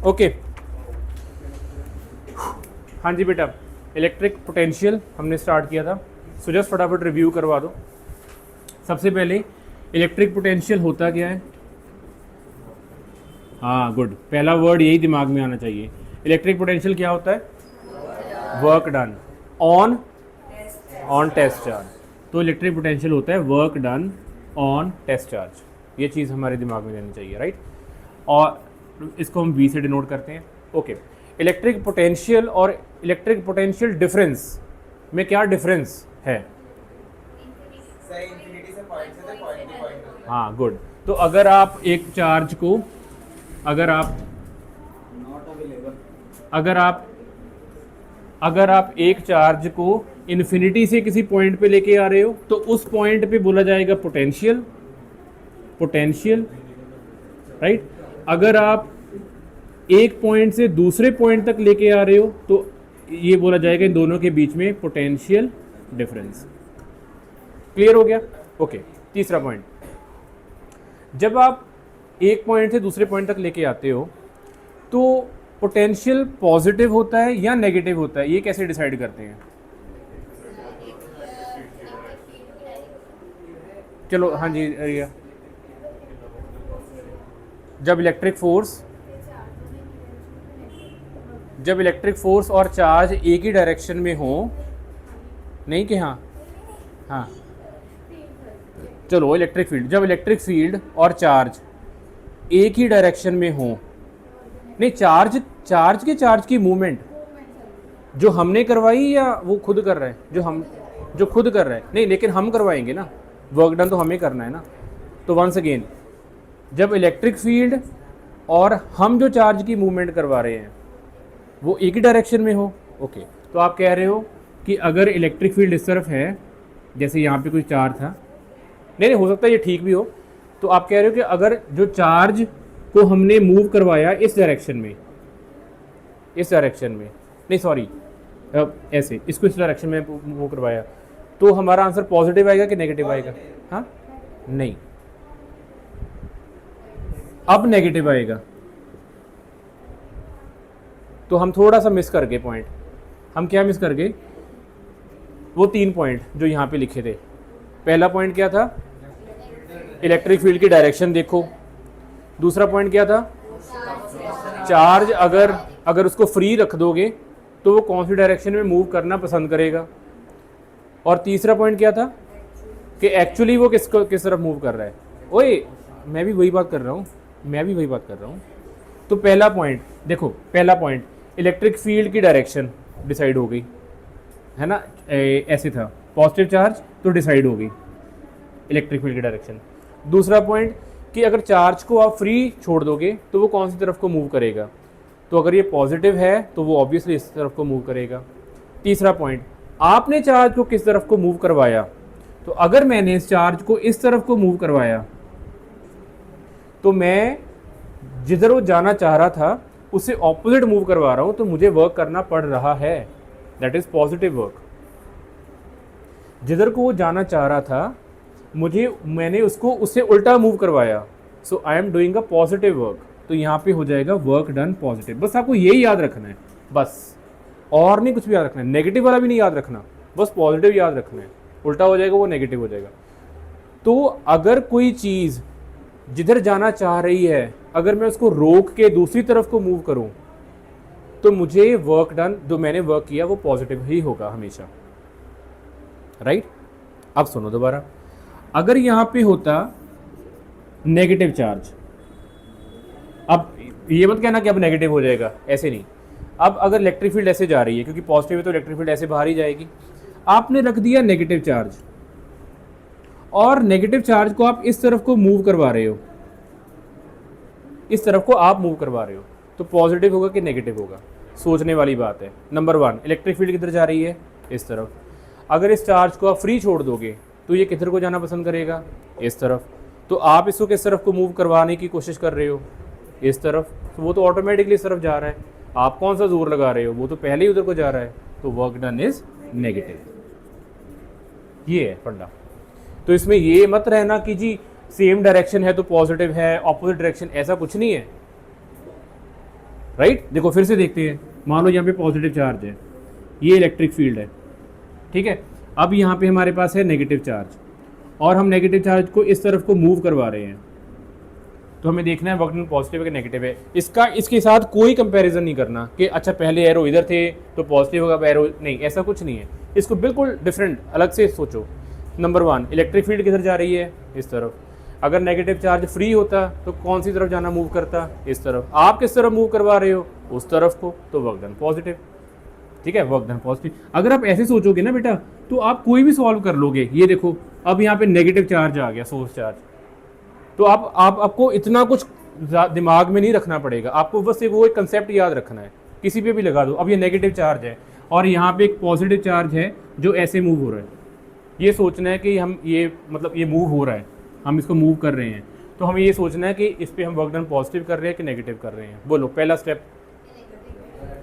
Okay. हाँ जी बेटा, electric potential हमने स्टार्ट किया था, सो जस्ट फटाफट रिव्यू करवा दो। सबसे पहले इलेक्ट्रिक पोटेंशियल होता क्या है? हाँ गुड, पहला वर्ड यही दिमाग में आना चाहिए। इलेक्ट्रिक पोटेंशियल क्या होता है? Work done on test charge. तो इलेक्ट्रिक पोटेंशियल होता है work done on test charge, ये चीज़ हमारे दिमाग में रहनी चाहिए, राइट। और इसको हम V से डिनोट करते हैं। ओके, इलेक्ट्रिक पोटेंशियल और इलेक्ट्रिक पोटेंशियल डिफरेंस में क्या डिफरेंस है? हाँ गुड। तो अगर आप एक चार्ज को अगर आप एक चार्ज को इन्फिनिटी से किसी पॉइंट पे लेके आ रहे हो तो उस पॉइंट पे बोला जाएगा पोटेंशियल, राइट। अगर आप एक पॉइंट से दूसरे पॉइंट तक लेके आ रहे हो तो ये बोला जाएगा इन दोनों के बीच में पोटेंशियल डिफरेंस। क्लियर हो गया? ओके। तीसरा पॉइंट, जब आप एक पॉइंट से दूसरे पॉइंट तक लेके आते हो तो पोटेंशियल पॉजिटिव होता है या नेगेटिव होता है, ये कैसे डिसाइड करते हैं? चलो हाँ जी रिया। जब इलेक्ट्रिक फोर्स और चार्ज एक ही डायरेक्शन में हो, नहीं कि हाँ चलो इलेक्ट्रिक फील्ड, जब इलेक्ट्रिक फील्ड और चार्ज एक ही डायरेक्शन में हो, नहीं चार्ज की मूवमेंट जो हमने करवाई या वो खुद कर रहा है? जो खुद कर रहा है, नहीं लेकिन हम करवाएंगे ना, वर्क डन तो हमें करना है ना। तो वंस अगेन, जब इलेक्ट्रिक फील्ड और हम जो चार्ज की मूवमेंट करवा रहे हैं वो एक ही डायरेक्शन में हो, ओके, तो आप कह रहे हो कि अगर इलेक्ट्रिक फील्ड इस तरफ है, जैसे यहाँ पे कोई चार्ज था, नहीं हो सकता ये ठीक भी हो, तो आप कह रहे हो कि अगर जो चार्ज को हमने मूव करवाया इस डायरेक्शन में नहीं सॉरी ऐसे इसको इस डायरेक्शन में मूव करवाया, तो हमारा आंसर पॉजिटिव आएगा कि नेगेटिव आएगा? हाँ नहीं, अब नेगेटिव आएगा। तो हम थोड़ा सा मिस कर गए पॉइंट। हम क्या मिस कर गए? वो 3 पॉइंट जो यहाँ पे लिखे थे। पहला पॉइंट क्या था? इलेक्ट्रिक फील्ड की डायरेक्शन देखो। दूसरा पॉइंट क्या था? चार्ज अगर उसको फ्री रख दोगे तो वो कौन सी डायरेक्शन में मूव करना पसंद करेगा। और तीसरा पॉइंट क्या था कि एक्चुअली वो किस तरफ मूव कर रहा है। ओए मैं भी वही बात कर रहा हूँ। तो पहला पॉइंट देखो, पहला पॉइंट इलेक्ट्रिक फील्ड की डायरेक्शन डिसाइड हो गई है ना, ऐसे था पॉजिटिव चार्ज तो डिसाइड हो गई इलेक्ट्रिक फील्ड की डायरेक्शन। दूसरा पॉइंट कि अगर चार्ज को आप फ्री छोड़ दोगे तो वो कौन सी तरफ को मूव करेगा, तो अगर ये पॉजिटिव है तो वो ऑब्वियसली इस तरफ को मूव करेगा। तीसरा पॉइंट, आपने चार्ज को किस तरफ को मूव करवाया, तो अगर मैंने इस चार्ज को इस तरफ को मूव करवाया तो मैं जिधर वो जाना चाह रहा था उससे ऑपोजिट मूव करवा रहा हूं, तो मुझे वर्क करना पड़ रहा है, दैट इज पॉजिटिव वर्क। जिधर को वो जाना चाह रहा था मैंने उसको उससे उल्टा मूव करवाया, so I am doing a positive work. तो यहाँ पे हो जाएगा वर्क डन पॉजिटिव। बस आपको यही याद रखना है, बस और नहीं कुछ भी याद रखना है। नेगेटिव वाला भी नहीं याद रखना, बस पॉजिटिव याद रखना है। उल्टा हो जाएगा वो नेगेटिव हो जाएगा। तो अगर कोई चीज़ जिधर जाना चाह रही है अगर मैं उसको रोक के दूसरी तरफ को मूव करूं तो मुझे वर्क डन जो मैंने वर्क किया वो पॉजिटिव ही होगा हमेशा, राइट। अब सुनो दोबारा, अगर यहां पे होता नेगेटिव चार्ज, अब ये मत कहना कि अब नेगेटिव हो जाएगा, ऐसे नहीं। अब अगर इलेक्ट्रिक फील्ड ऐसे जा रही है, क्योंकि पॉजिटिव है तो इलेक्ट्रिक फील्ड ऐसे बाहर ही जाएगी, आपने रख दिया नेगेटिव चार्ज और नेगेटिव चार्ज को आप इस तरफ को मूव करवा रहे हो, इस तरफ को आप मूव करवा रहे हो, तो पॉजिटिव होगा कि नेगेटिव होगा? सोचने वाली बात है। नंबर 1, इलेक्ट्रिक फील्ड किधर जा रही है? इस तरफ। अगर इस चार्ज को आप फ्री छोड़ दोगे तो ये किधर को जाना पसंद करेगा? इस तरफ। तो आप इसको किस तरफ को मूव करवाने की कोशिश कर रहे हो? इस तरफ। तो वो तो ऑटोमेटिकली इस तरफ जा रहा है, आप कौन सा जोर लगा रहे हो, वो तो पहले ही उधर को जा रहा है, तो वर्क डन इज नेगेटिव। ये है फंडा। तो इसमें ये मत रहना कि जी सेम डायरेक्शन है तो पॉजिटिव है, ऑपोजिट डायरेक्शन, ऐसा कुछ नहीं है। राइट। देखो फिर से देखते हैं, मान लो यहाँ पे पॉजिटिव चार्ज है, ये इलेक्ट्रिक फील्ड है, ठीक है। अब यहाँ पे हमारे पास है नेगेटिव चार्ज, और हम नेगेटिव चार्ज को इस तरफ को मूव करवा रहे हैं, तो हमें देखना है वर्क डन पॉजिटिव है कि नेगेटिव है। इसके साथ कोई कंपैरिजन नहीं करना कि अच्छा पहले एरो इधर थे तो पॉजिटिव होगा एरो, नहीं, ऐसा कुछ नहीं है। इसको बिल्कुल डिफरेंट अलग से सोचो। नंबर 1, इलेक्ट्रिक फील्ड किधर जा रही है, इस तरफ। अगर नेगेटिव चार्ज फ्री होता तो कौन सी तरफ जाना मूव करता, इस तरफ। आप किस तरफ मूव करवा रहे हो, उस तरफ को, तो वर्क डन पॉजिटिव, ठीक है, वर्क डन पॉजिटिव। अगर आप ऐसे सोचोगे ना बेटा, तो आप कोई भी सॉल्व कर लोगे। ये देखो अब यहाँ पे नेगेटिव चार्ज आ गया, सोर्स चार्ज, तो आपको इतना कुछ दिमाग में नहीं रखना पड़ेगा, आपको बस वो एक कंसेप्ट याद रखना है, किसी पे भी लगा दो। अब ये नेगेटिव चार्ज है और यहाँ पे एक पॉजिटिव चार्ज है जो ऐसे मूव हो रहा है, ये सोचना है कि हम ये मतलब ये मूव हो रहा है, हम इसको मूव कर रहे हैं, तो हमें ये सोचना है कि इस पर हम वर्क डन पॉजिटिव कर रहे हैं कि नेगेटिव कर रहे हैं। बोलो पहला स्टेप,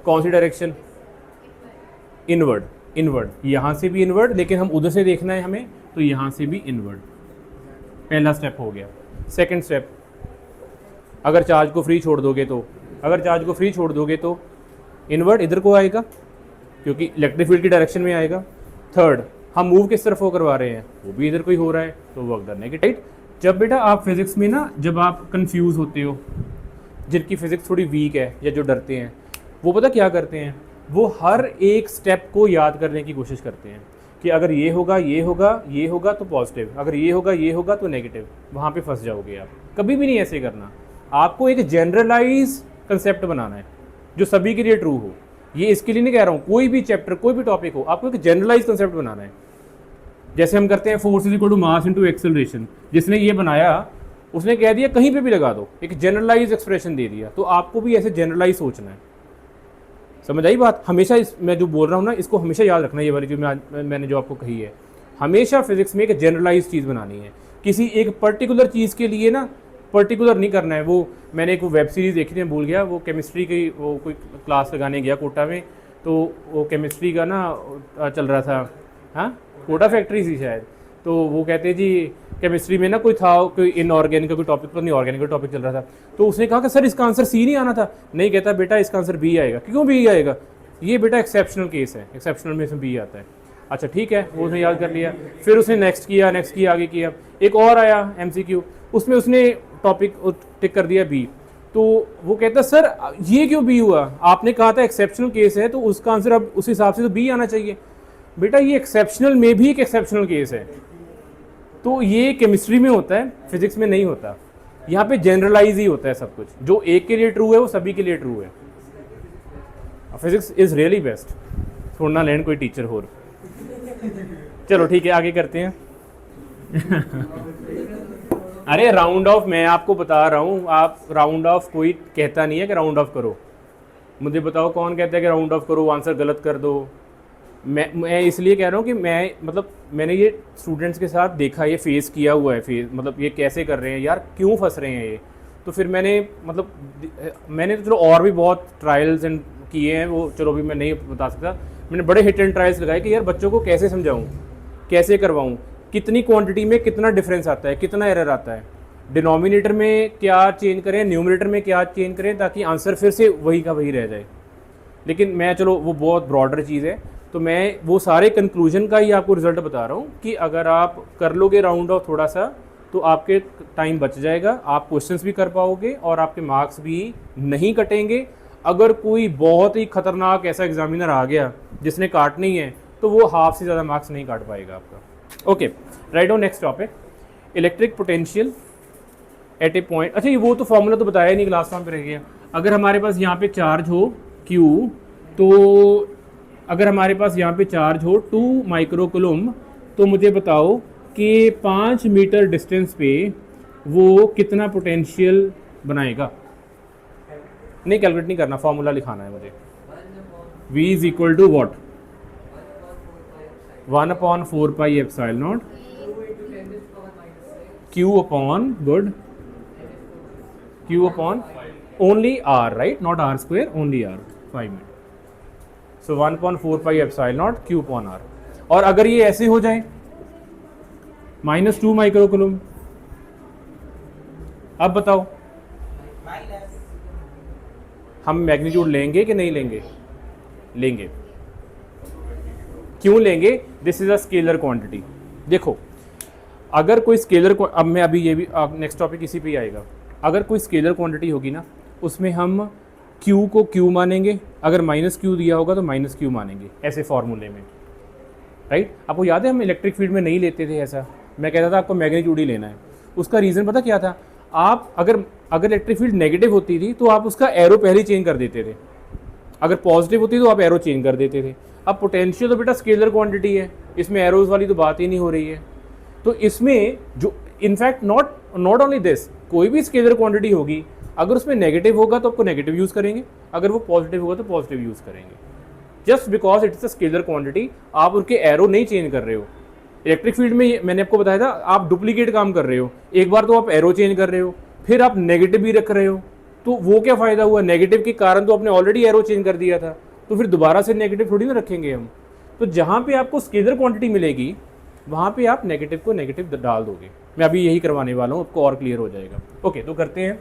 कौन सी डायरेक्शन, इनवर्ड, इनवर्ड, यहाँ से भी इनवर्ड, लेकिन हम उधर से देखना है हमें, तो यहाँ से भी इनवर्ड, पहला स्टेप हो गया। सेकंड स्टेप, अगर चार्ज को फ्री छोड़ दोगे तो, अगर चार्ज को फ्री छोड़ दोगे तो इनवर्ड इधर को आएगा क्योंकि इलेक्ट्रिक फील्ड की डायरेक्शन में आएगा। थर्ड, हम मूव किस तरफ हो करवा रहे हैं, वो भी इधर को ही हो रहा है, तो वर्क डन नेगेटिव, राइट। जब बेटा आप फिजिक्स में ना, जब आप कंफ्यूज होते हो, जिनकी फिजिक्स थोड़ी वीक है या जो डरते हैं, वो पता क्या करते हैं, वो हर एक स्टेप को याद करने की कोशिश करते हैं कि अगर ये होगा ये होगा ये होगा तो पॉजिटिव, अगर ये होगा ये होगा तो नेगेटिव। वहाँ पे फंस जाओगे आप। कभी भी नहीं ऐसे करना, आपको एक जनरलाइज कंसेप्ट बनाना है जो सभी के लिए ट्रू हो। ये इसके लिए नहीं कह रहा हूँ, कोई भी चैप्टर कोई भी टॉपिक हो, आपको एक जनरलाइज कंसेप्ट बनाना है। जैसे हम करते हैं force is equal to mass into acceleration, जिसने ये बनाया उसने कह दिया कहीं पे भी लगा दो, एक जनरलाइज एक्सप्रेशन दे दिया, तो आपको भी ऐसे जनरलाइज सोचना है। समझ आई बात। हमेशा मैं जो बोल रहा हूँ ना, इसको हमेशा याद रखना, ये वाली जो मैंने जो आपको कही है, हमेशा फिजिक्स में एक जनरलाइज चीज़ बनानी है। किसी एक पर्टिकुलर चीज़ के लिए ना पर्टिकुलर नहीं करना है। वो मैंने एक वेब सीरीज़ देखी थी, मैं भूल गया, वो केमिस्ट्री की, वो कोई क्लास लगाने गया कोटा में, तो वो केमिस्ट्री का ना चल रहा था, हाँ कोटा फैक्ट्री थी शायद, तो वो कहते जी केमिस्ट्री में ना कोई था, कोई इनऑर्गेनिक का कोई टॉपिक पर, नहीं ऑर्गेनिक का टॉपिक चल रहा था, तो उसने कहा कि सर इसका आंसर सी नहीं आना था। नहीं, कहता बेटा इसका आंसर बी आएगा। क्यों बी आएगा, ये बेटा एक्सेप्शनल केस है, एक्सेप्शनल में इसमें बी आता है। अच्छा ठीक है, वो उसने याद कर लिया। फिर उसने नेक्स्ट किया, आगे किया, एक और आया MCQ, उसमें उसने टॉपिक टिक कर दिया बी, तो वो कहता सर ये क्यों बी हुआ, आपने कहा था एक्सेप्शनल केस है, तो उसका आंसर अब उस हिसाब से तो बी आना चाहिए। बेटा ये एक्सेप्शनल में भी एक एक्सेप्शनल केस है, तो ये केमिस्ट्री में होता है, फिजिक्स में नहीं होता। यहाँ पे जनरलाइज ही होता है सब कुछ, जो एक के लिए ट्रू है वो सभी के लिए ट्रू है। फिजिक्स इज रियली बेस्ट, छोड़ना लेन कोई टीचर हो। चलो ठीक है, आगे करते हैं। अरे राउंड ऑफ मैं आपको बता रहा हूँ, आप राउंड ऑफ कोई कहता नहीं है कि राउंड ऑफ करो। मुझे बताओ कौन कहता है कि राउंड ऑफ करो, आंसर गलत कर दो। मैं इसलिए कह रहा हूँ कि मैंने ये स्टूडेंट्स के साथ देखा, ये फेस किया हुआ है, मतलब ये कैसे कर रहे हैं यार, क्यों फंस रहे हैं ये। तो फिर मैंने तो चलो और भी बहुत ट्रायल्स एंड किए हैं, वो चलो भी मैं नहीं बता सकता। मैंने बड़े हिट एंड ट्रायल्स लगाए कि यार बच्चों को कैसे समझाऊँ, कैसे करवाऊँ, कितनी क्वांटिटी में कितना डिफरेंस आता है, कितना एरर आता है, डिनोमिनेटर में क्या चेंज करें, न्यूमरेटर में क्या चेंज करें, ताकि आंसर फिर से वही का वही रह जाए। लेकिन मैं चलो वो बहुत ब्रॉडर चीज़ है, तो मैं वो सारे कंक्लूजन का ही आपको रिजल्ट बता रहा हूँ कि अगर आप कर लोगे राउंड ऑफ थोड़ा सा, तो आपके टाइम बच जाएगा, आप क्वेश्चंस भी कर पाओगे और आपके मार्क्स भी नहीं कटेंगे। अगर कोई बहुत ही खतरनाक ऐसा एग्जामिनर आ गया जिसने काटनी है, तो वो हाफ से ज़्यादा मार्क्स नहीं काट पाएगा आपका। Okay, right on next topic, electric potential at A point. अच्छा ये वो तो फॉर्मूला तो बताया नहीं, क्लास में रह गया। अगर हमारे पास यहाँ पे चार्ज हो Q, तो अगर हमारे पास यहाँ पे चार्ज हो 2 माइक्रो कूलम, तो मुझे बताओ कि 5 मीटर डिस्टेंस पे वो कितना पोटेंशियल बनाएगा। नहीं कैलकुलेट नहीं करना, फॉर्मूला लिखाना है मुझे। V is equal to what, 1/4 pi epsilon not Q upon good Q upon only R, right, not R square, only R, 5 meter. So 1/4 pi epsilon not Q upon R। और अगर ये ऐसे हो जाए -2 माइक्रो कूलम, अब बताओ हम magnitude लेंगे कि नहीं लेंगे? लेंगे। क्यों लेंगे? This is a scalar quantity. देखो अगर कोई स्केलर, अब मैं अभी ये भी नेक्स्ट टॉपिक इसी पे ही आएगा। अगर कोई स्केलर क्वांटिटी होगी ना, उसमें हम q को q मानेंगे, अगर माइनस q दिया होगा तो माइनस q मानेंगे, ऐसे फॉर्मूले में, राइट? आपको याद है हम इलेक्ट्रिक फील्ड में नहीं लेते थे ऐसा, मैं कहता था आपको मैग्नीट्यूड ही लेना है। उसका रीज़न पता क्या था? आप अगर इलेक्ट्रिक फील्ड नेगेटिव होती थी तो आप उसका एरो पहले चेंज कर देते थे, अगर पॉजिटिव होती तो आप एरो चेंज कर देते थे। अब पोटेंशियल तो बेटा स्केलर क्वांटिटी है, इसमें एरोज वाली तो बात ही नहीं हो रही है। तो इसमें जो इनफैक्ट नॉट ओनली दिस, कोई भी स्केलर क्वांटिटी होगी, अगर उसमें नेगेटिव होगा तो आपको नेगेटिव यूज़ करेंगे, अगर वो पॉजिटिव होगा तो पॉजिटिव यूज़ करेंगे, just because it's a scalar quantity. आप उनके एरो नहीं चेंज कर रहे हो। इलेक्ट्रिक फील्ड में मैंने आपको बताया था, आप डुप्लीकेट काम कर रहे हो, एक बार तो आप एरो चेंज कर रहे हो, फिर आप नेगेटिव भी रख रहे हो, तो वो क्या फ़ायदा हुआ? नेगेटिव के कारण तो आपने ऑलरेडी एरो चेंज कर दिया था, तो फिर दोबारा से नेगेटिव थोड़ी ना रखेंगे हम। तो जहाँ पे आपको स्केलर क्वांटिटी मिलेगी वहाँ पे आप नेगेटिव को नेगेटिव डाल दोगे। मैं अभी यही करवाने वाला हूँ, आपको और क्लियर हो जाएगा। ओके, तो करते हैं।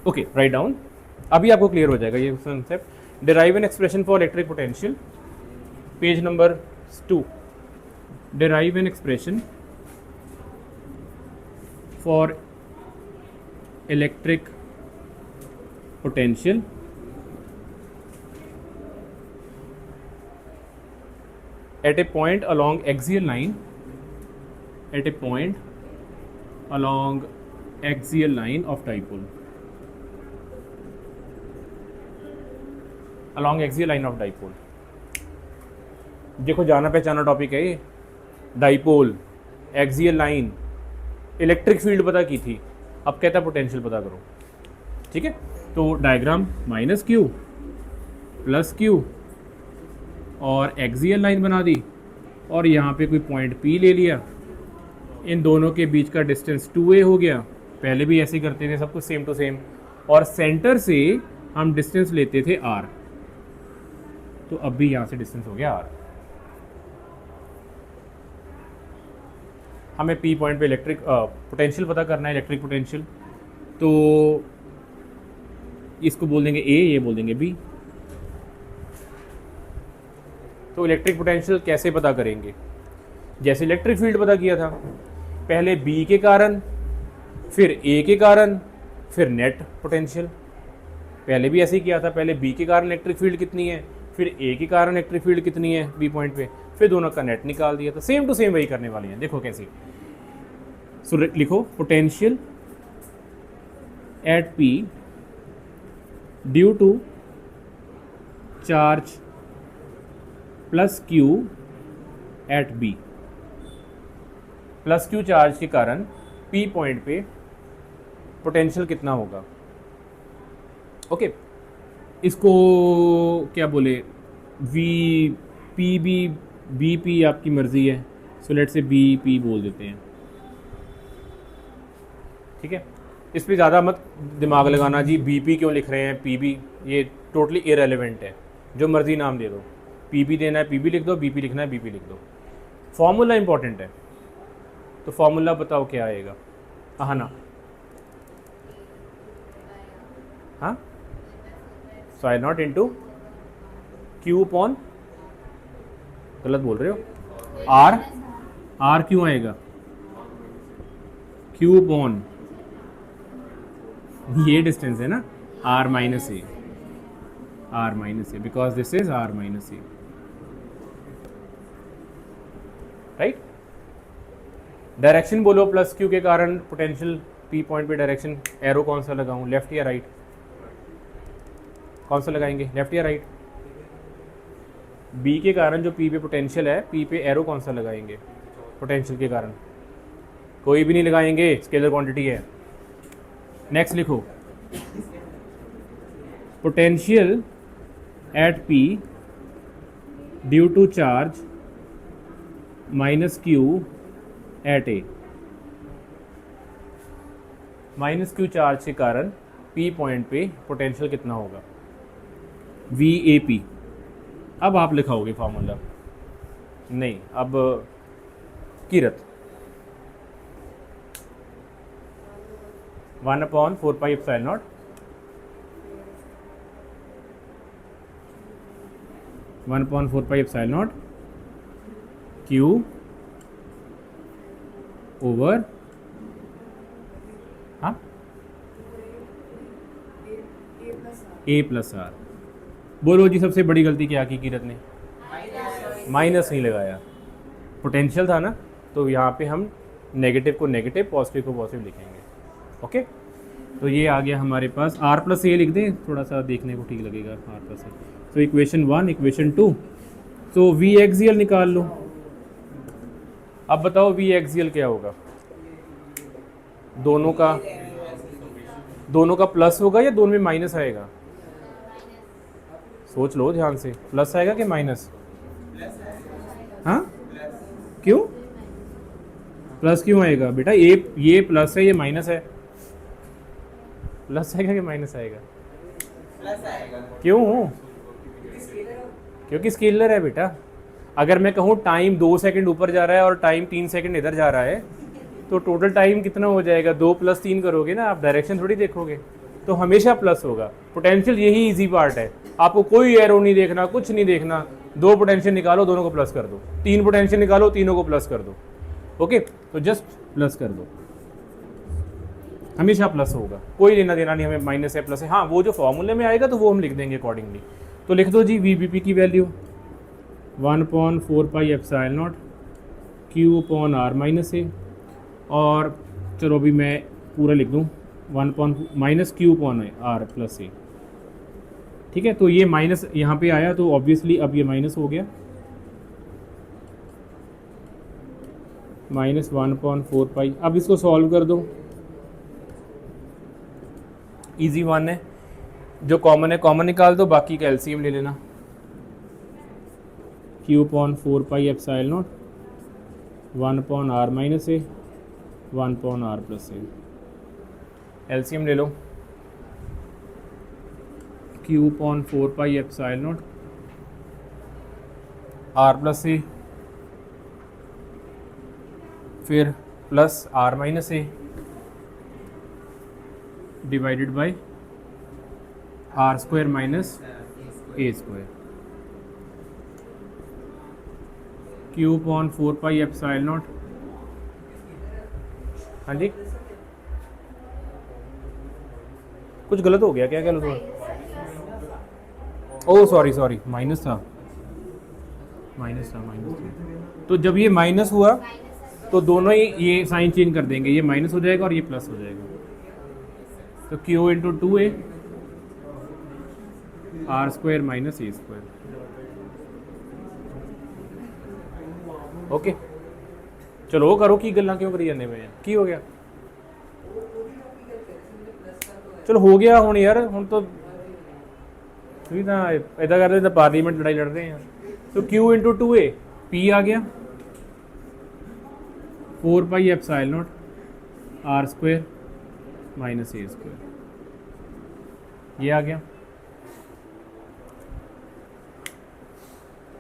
ओके, राइट डाउन, अभी आपको क्लियर हो जाएगा ये concept. Derive an expression for electric potential, page number 2। Derive an expression for electric potential at a point along axial line, at a point along axial line of dipole, along axial line of dipole। देखो जाना पहचाना topic है ये, dipole, axial line, electric field पता की थी, अब कहता है पोटेंशियल पता करो। ठीक है, तो diagram minus q plus q और एक्सियल लाइन बना दी, और यहाँ पे कोई पॉइंट P ले लिया, इन दोनों के बीच का डिस्टेंस 2a हो गया। पहले भी ऐसे ही करते थे, सब कुछ सेम टू सेम, और सेंटर से हम डिस्टेंस लेते थे r, तो अब भी यहाँ से डिस्टेंस हो गया r। हमें P पॉइंट पे इलेक्ट्रिक पोटेंशियल पता करना है, इलेक्ट्रिक पोटेंशियल, तो इसको बोल देंगे A, ये बोल देंगे B। तो इलेक्ट्रिक पोटेंशियल कैसे पता करेंगे? जैसे इलेक्ट्रिक फील्ड पता किया था, पहले B के कारण, फिर A के कारण, फिर नेट पोटेंशियल। पहले भी ऐसे ही किया था, पहले B के कारण इलेक्ट्रिक फील्ड कितनी है, फिर A के कारण इलेक्ट्रिक फील्ड कितनी है B पॉइंट पे, फिर दोनों का नेट निकाल दिया। तो सेम टू सेम वही करने वाले हैं। देखो कैसे, सो लिखो potential at P due to charge plus Q at B, plus Q charge के कारण P पॉइंट पे पोटेंशियल कितना होगा। ओके, इसको क्या बोले, V P B B P आपकी मर्जी है, सो लेट से B P बोल देते हैं। ठीक है, इस पर ज़्यादा मत दिमाग लगाना जी, B P क्यों लिख रहे हैं P B, ये टोटली इरेलीवेंट है, जो मर्जी नाम दे दो। P B देना है P B लिख दो, B P लिखना है B P लिख दो। फॉर्मूला इंपॉर्टेंट है, तो फॉर्मूला बताओ क्या आएगा। हाँ ना, हाँ, Sai not into Q upon, गलत बोल रहे हो, R क्यों आएगा, Q अपॉन ये डिस्टेंस है ना, R minus A, because this is R minus A, right. Direction बोलो, प्लस Q के कारण पोटेंशियल P पॉइंट पे डायरेक्शन, एरो कौन सा लगाऊं, लेफ्ट या राइट, कौन सा लगाएंगे, लेफ्ट या राइट। B के कारण जो P पे पोटेंशियल है, P पे एरो कौन सा लगाएंगे, पोटेंशियल के कारण कोई भी नहीं लगाएंगे, स्केलर क्वांटिटी है। नेक्स्ट लिखो, potential at P due to charge minus Q at A, minus Q charge के कारण P पॉइंट पे पोटेंशियल कितना होगा, VAP। अब आप लिखाओगे फॉर्मूला, नहीं अब किरत 1/4 pi epsilon not 1/4 epsilon not Q over, हाँ, ए प्लस आर। बोलो जी सबसे बड़ी गलती क्या की कीरत ने? माइनस नहीं लगाया, पोटेंशियल था ना, तो यहाँ पे हम नेगेटिव को नेगेटिव, पॉजिटिव को पॉजिटिव लिखेंगे। ओके, तो ये आ गया हमारे पास। आर प्लस ए लिख दें, थोड़ा सा देखने को ठीक लगेगा। आर प्लस ए, तो इक्वेशन 1, इक्वेशन 2, तो वी एक्सियल निकाल लो। अब बताओ वी एक्सियल क्या होगा? दोनों का प्लस होगा या दोनों में माइनस आएगा? सोच लो ध्यान से, प्लस आएगा कि माइनस? हाँ, क्यों प्लस क्यों आएगा बेटा? ये प्लस है, ये माइनस है, प्लस आएगा कि माइनस आएगा? प्लस आएगा। क्यों? क्योंकि स्केलर है बेटा। अगर मैं कहूँ टाइम 2 सेकंड ऊपर जा रहा है और टाइम 3 सेकंड इधर जा रहा है, तो टोटल टाइम कितना हो जाएगा? 2 + 3 करोगे ना, आप डायरेक्शन थोड़ी देखोगे, तो हमेशा प्लस होगा। पोटेंशियल यही इजी पार्ट है, आपको कोई एरो नहीं देखना, कुछ नहीं देखना। 2 पोटेंशियल निकालो, दोनों को प्लस कर दो, 3 पोटेंशियल निकालो, तीनों को प्लस कर दो। ओके, तो जस्ट प्लस कर दो, हमेशा प्लस होगा, कोई लेना देना नहीं हमें माइनस है प्लस है। हाँ, वो जो फॉर्मूले में आएगा तो वो हम लिख देंगे अकॉर्डिंगली। तो लिख दो जी वीबीपी की value 1/4 epsilon not Q upon R minus A, और चलो अभी मैं पूरा लिख दूँ 1 minus Q upon R plus A. ठीक है, तो ये माइनस यहाँ पे आया तो ऑब्वियसली अब ये माइनस हो गया, -1/4। अब इसको सॉल्व कर दो, इजी वन है, जो कॉमन है कॉमन निकाल दो, बाकी का एलसीएम ले लेना। Q/4 epsilon not 1/r minus A 1/r plus A, LCM ले लो। Q/4 epsilon not r plus A, फिर plus r minus A divided by R square minus A square. Q/4 epsilon not, हाँ जी कुछ गलत हो गया क्या? गलत हो गया? ओह सॉरी, माइनस था। तो जब ये माइनस हुआ तो दोनों ही ये साइन चेंज कर देंगे, ये माइनस हो जाएगा और ये प्लस हो जाएगा। तो Q/2a R square minus A square. Okay, चलो वो करो की गल्ला क्यों करी जाने में, की हो गया? चलो हो गया हुण यार, हुण तो इदा कर रहे पार्लीमेंट लड़ाई लड़ रहे हैं। तो Q/2a P आ गया 4 epsilon not R square minus A square, ये आ गया।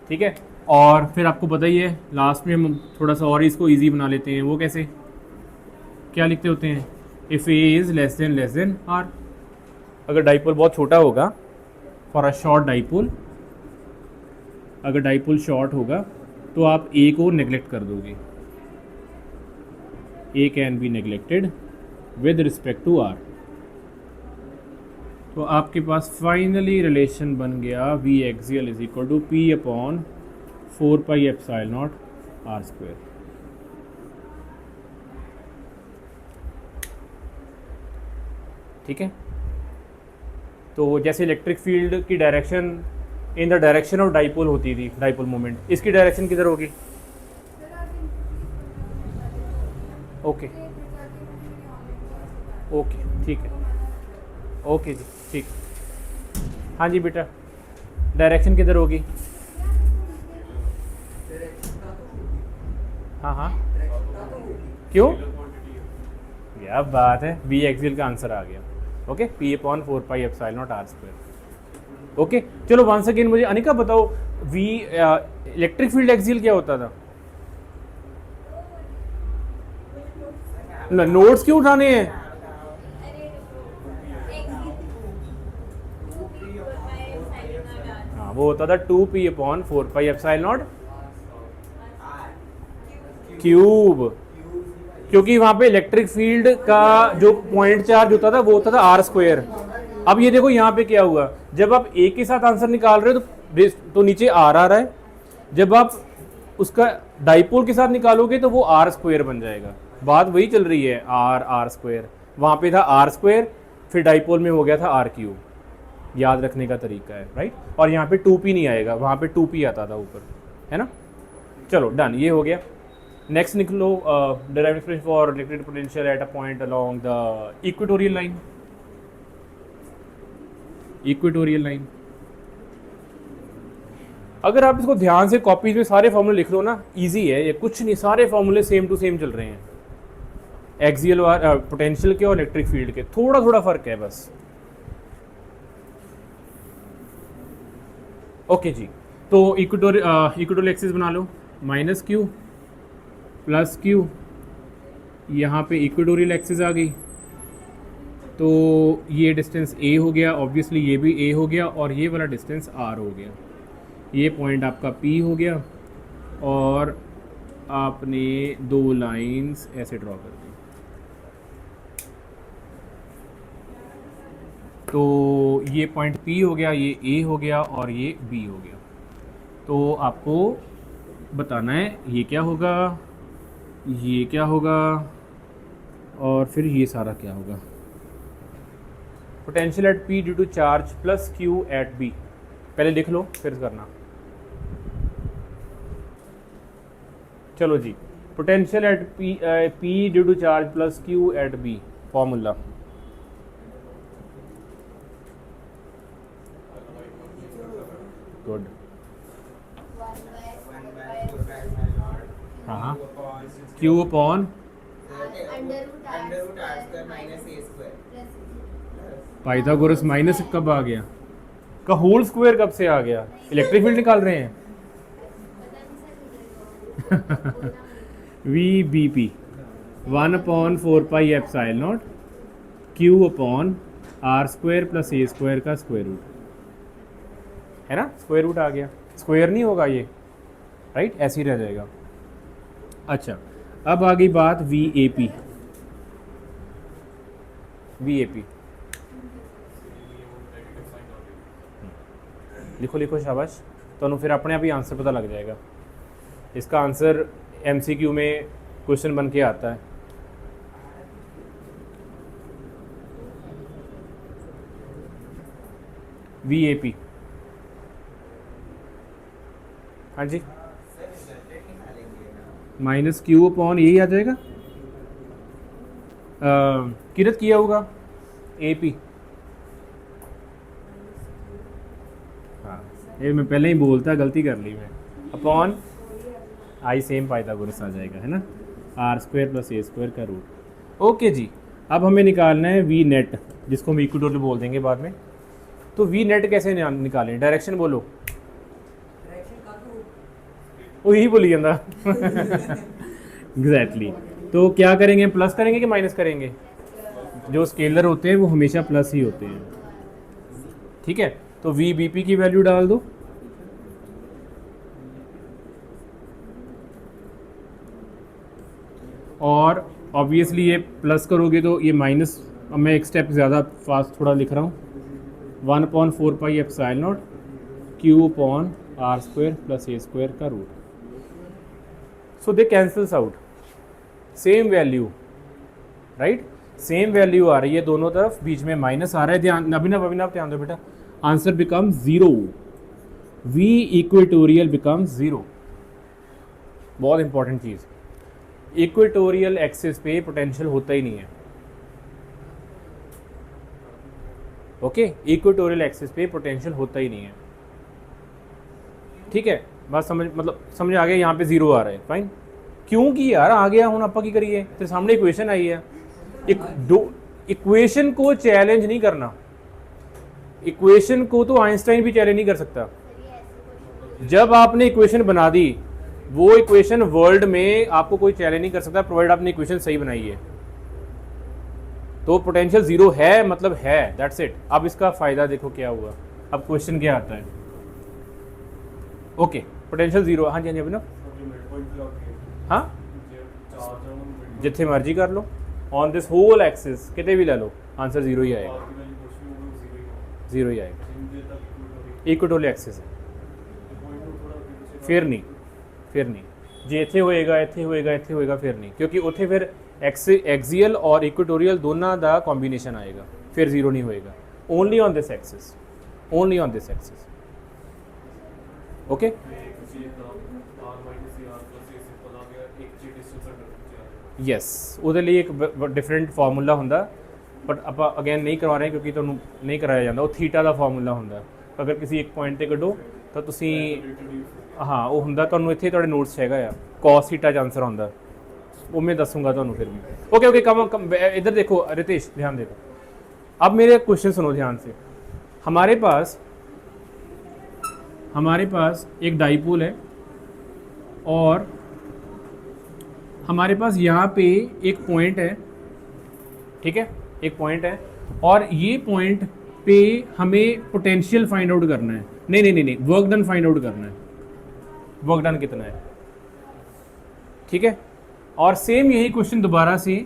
ठीक है, और फिर आपको पता ही है लास्ट में हम थोड़ा सा और इसको इजी बना लेते हैं। वो कैसे, क्या लिखते होते हैं? If A is less than R. अगर डाइपोल बहुत छोटा होगा, फॉर अ शॉर्ट डाइपोल, अगर डाइपोल शॉर्ट होगा तो आप ए को नेग्लेक्ट कर दोगे। A can be neglected with respect to R. तो आपके पास फाइनली रिलेशन बन गया V axial is equal to P upon 4 epsilon not R square. ठीक है, तो जैसे इलेक्ट्रिक फील्ड की direction in the direction of dipole होती थी, डाइपोल मोमेंट, इसकी डायरेक्शन किधर होगी? ओके ठीक है, ओके जी ठीक। हाँ जी बेटा, डायरेक्शन किधर होगी? हाँ क्यों? क्या बात है, बी एक्सियल का आंसर आ गया। Okay, P upon 4 epsilon not R square. Okay, चलो वंस अगेन मुझे अनिका बताओ वी इलेक्ट्रिक फील्ड एक्सियल क्या होता था? नोट्स क्यों उठाने हैं? हाँ वो होता था 2p/4πε0 क्यूब, क्योंकि वहां पे इलेक्ट्रिक फील्ड का जो पॉइंट चार्ज होता था वो होता था r²। अब ये देखो यहाँ पे क्या हुआ, जब आप एक के साथ आंसर निकाल रहे हो तो नीचे r आ रहा है, जब आप उसका डाइपोल के साथ निकालोगे तो वो r² बन जाएगा। बात वही चल रही है, r²। वहां पे था r², फिर डाइपोल में हो गया था r³। याद रखने का तरीका है, राइट। और यहाँ पे 2p नहीं आएगा, वहां पे 2p आता था ऊपर, है ना। चलो डन, ये हो गया। नेक्स्ट निकलो, derived expression for electric potential at a point along the equatorial line. Equatorial line, अगर आप इसको ध्यान से कॉपीज में सारे फॉर्मूले लिख लो ना, इजी है ये, कुछ नहीं, सारे फॉर्मूले सेम टू सेम चल रहे हैं। एक्सियल पोटेंशियल के और इलेक्ट्रिक फील्ड के थोड़ा थोड़ा फर्क है बस। ओके जी, तो इक्वेटोरियल एक्सिस बना लो, -q +q, यहाँ पे इक्वेटोरियल एक्सिस आ गई, तो ये डिस्टेंस a हो गया, ऑब्वियसली ये भी a हो गया, और ये वाला डिस्टेंस r हो गया। ये पॉइंट आपका P हो गया, और आपने दो लाइंस ऐसे ड्रॉ कर दी। तो ये पॉइंट P हो गया, ये A हो गया, और ये B हो गया। तो आपको बताना है ये क्या होगा, ये क्या होगा, और फिर ये सारा क्या होगा। Potential at P due to charge plus Q at B, पहले लिख लो फिर करना। चलो जी, potential at P due to charge plus Q at B, formula. Good, हाँ, Q अपॉन पाइथागोरस माइनस कब आ गया, का होल स्क्वायर कब से आ गया, इलेक्ट्रिक फील्ड निकाल रहे हैं। VBP 1/4πε0 Q upon r² + a² का स्क्वायर रूट, है ना, स्क्वायर रूट आ गया, स्क्वायर नहीं होगा ये, राइट, ऐसे ही रह जाएगा। अच्छा, अब आ गई बात VAP। लिखो लिखो, शाबाश, तो फिर अपने आप ही आंसर पता लग जाएगा। इसका आंसर MCQ में क्वेश्चन बन के आता है। VAP, हाँ जी, -Q अपॉन यही आ जाएगा, किरत किया होगा AP। हाँ, ये मैं पहले ही बोलता, गलती कर ली मैं, अपॉन आई सेम पाइथागोरस आ जाएगा, है ना, r² + a² का रूट। ओके जी, अब हमें निकालना है V नेट, जिसको हम इक्वेटोरियल बोल देंगे बाद में। तो V नेट कैसे निकालें, डायरेक्शन बोलो, वही बोली जाता। एग्जैक्टली, तो क्या करेंगे, प्लस करेंगे कि माइनस करेंगे। जो स्केलर होते हैं वो हमेशा प्लस ही होते हैं, ठीक है। तो VBP की वैल्यू डाल दो, और ऑब्वियसली ये प्लस करोगे तो ये माइनस, अब मैं एक स्टेप ज़्यादा फास्ट थोड़ा लिख रहा हूँ, 1/4πε0 Q अपॉन r² + a² का root. So they cancels out, same value, right, same value आ रही है दोनों तरफ, बीच में माइनस आ रहा है। ध्यान, अभिनव ध्यान दो बेटा, answer become 0, V equatorial become 0। बहुत इंपॉर्टेंट चीज़, इक्वेटोरियल एक्सिस पे पोटेंशियल होता ही नहीं है। ओके, इक्वेटोरियल एक्सिस पे पोटेंशियल होता ही नहीं है, ठीक है। बात समझ, मतलब समझ आ गया, यहाँ पे 0 आ रहा है, फाइन। क्योंकि यार आ गया, हूँ आपा की करिए, तो सामने इक्वेशन आई है। इक्वेशन को चैलेंज नहीं करना, इक्वेशन को तो आइंस्टाइन भी चैलेंज नहीं कर सकता। जब आपने इक्वेशन बना दी, वो इक्वेशन वर्ल्ड में आपको कोई चैलेंज नहीं कर सकता, प्रोवाइड आपने इक्वेशन सही बनाई है। तो पोटेंशियल 0 है, मतलब है, दैट्स इट। अब इसका फायदा देखो क्या हुआ, अब क्वेश्चन क्या आता है? Okay, potential zero. हाँ जी हाँ जी अभिनव। हाँ जिथे मर्जी कर लो ऑन दिस होल एक्सिस कितने भी ले लो, आंसर जीरो ही आएगा, जीरो ही आएगा। इक्वेटोरियल एक्सिस है, फिर नहीं जे इत्थे होएगा इत्थे होएगा इत्थे होएगा, फिर नहीं, क्योंकि उत्थे फिर एक्सियल और इक्वेटोरियल दोनों का कॉम्बिनेशन आएगा, फिर जीरो नहीं होएगा। Only on this axis, only on this axis. Okay, yes ਉਹਦੇ ਲਈ ਇੱਕ डिफरेंट फार्मूला ਹੁੰਦਾ, बट ਆਪਾਂ अगेन नहीं करवा रहे क्योंकि ਤੁਹਾਨੂੰ नहीं कराया जाता। वो थीटा का फार्मूला ਹੁੰਦਾ, अगर किसी एक पॉइंट ਤੇ ਕੱਢੋ ਤਾਂ ਤੁਸੀਂ हाँ वो ਹੁੰਦਾ, ਤੁਹਾਨੂੰ ਇੱਥੇ ਤੁਹਾਡੇ ਨੋਟਸ ਹੈਗਾ ਆ cos थीटा का आंसर आਉਂਦਾ, वो मैं दसूँगा ਤੁਹਾਨੂੰ फिर भी। ओके ओके कम इधर देखो रितेश, ध्यान देखो। अब मेरे क्वेश्चन सुनो ध्यान से। हमारे पास एक डाइपोल है और हमारे पास यहाँ पे एक पॉइंट है, ठीक है, एक पॉइंट है और ये पॉइंट पे हमें पोटेंशियल फाइंड आउट करना है। नहीं, वर्क डन फाइंड आउट करना है, वर्क डन कितना है, ठीक है। और सेम यही क्वेश्चन दोबारा से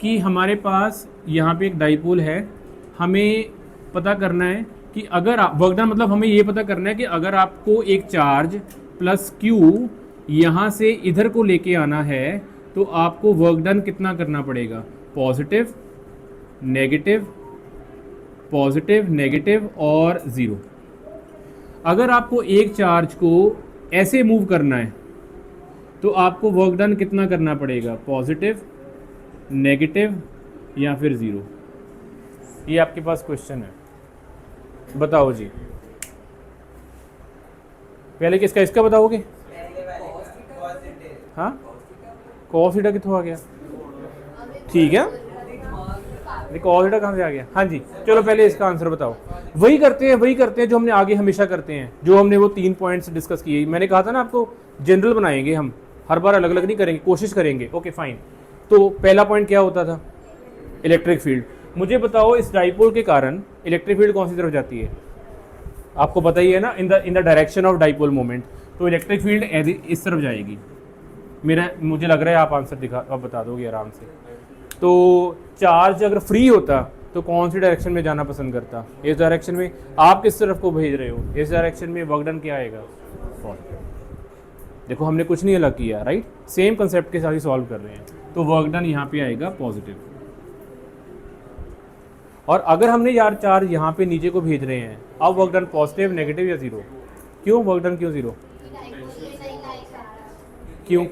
कि हमारे पास यहाँ पे एक डाइपोल है, हमें पता करना है कि अगर आप वर्क डन मतलब हमें ये पता करना है कि अगर आपको एक चार्ज प्लस क्यू यहाँ से इधर को लेके आना है तो आपको वर्क डन कितना करना पड़ेगा, पॉजिटिव नेगेटिव और ज़ीरो। अगर आपको एक चार्ज को ऐसे मूव करना है तो आपको वर्क डन कितना करना पड़ेगा, पॉजिटिव नेगेटिव या फिर ज़ीरो। ये आपके पास क्वेश्चन है, बताओ जी। पहले किसका, इसका बताओगे? हाँ कॉस थीटा कितों आ गया, ठीक है, कॉस थीटा कहाँ से आ गया? हाँ जी चलो पहले इसका आंसर बताओ। वही करते हैं जो हमने आगे हमेशा करते हैं, जो हमने वो 3 पॉइंट्स डिस्कस किए। मैंने कहा था ना आपको जनरल बनाएंगे हम, हर बार अलग अलग नहीं करेंगे, कोशिश करेंगे। Okay fine. तो पहला पॉइंट क्या होता था, इलेक्ट्रिक फील्ड। मुझे बताओ इस डाइपोल के कारण इलेक्ट्रिक फील्ड कौन सी तरफ जाती है, आपको पता ही है ना, इन the direction of dipole moment. तो इलेक्ट्रिक फील्ड इस तरफ जाएगी। मुझे लग रहा है आप आंसर आप बता दोगे आराम से। तो चार्ज अगर फ्री होता तो कौन सी डायरेक्शन में जाना पसंद करता, इस डायरेक्शन में। आप किस तरफ को भेज रहे हो, इस डायरेक्शन में, वर्क डन क्या आएगा, देखो हमने कुछ नहीं अलग किया, राइट, सेम कंसेप्ट के साथ ही सॉल्व कर रहे हैं। तो वर्क डन यहाँ पे आएगा पॉजिटिव। और अगर हमने यार चार्ज यहाँ पे नीचे को भेज रहे हैं, अब वर्क डन पॉजिटिव नेगेटिव या ज़ीरो, क्यों वर्क डन क्यों ज़ीरो, क्यों?